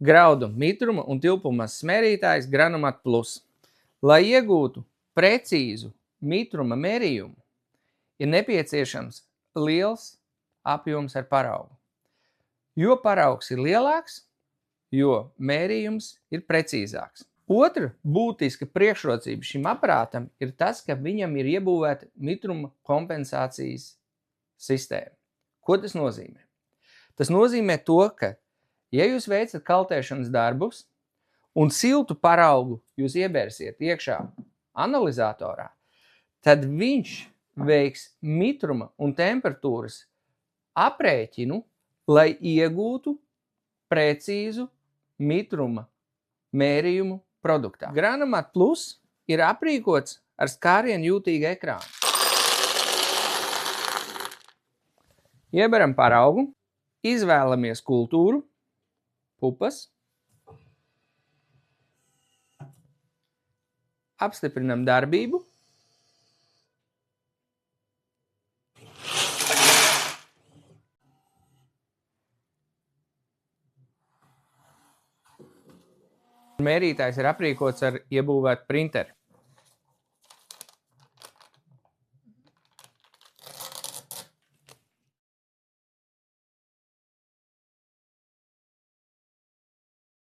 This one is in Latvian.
Graudu mitruma un tilpuma mērītājs Granumat Plus. Lai iegūtu precīzu mitruma mērījumu, ir nepieciešams liels apjoms ar paraugu. Jo paraugs ir lielāks, jo mērījums ir precīzāks. Otra būtiska priekšrocība šim aparātam ir tas, ka viņam ir iebūvēta mitruma kompensācijas sistēma. Ko tas nozīmē? Tas nozīmē to, ka, ja jūs veicat kaltēšanas darbus un siltu paraugu jūs iebērsiet iekšā analizatorā, tad viņš veiks mitruma un temperatūras aprēķinu, lai iegūtu precīzu mitruma mērījumu produktā. Granumat Plus ir aprīkots ar skārienu jūtīgu ekrānu. Ieberam paraugu, izvēlamies kultūru, pupas, apstiprinam darbību, mērītājs ir aprīkots ar iebūvētu printeri.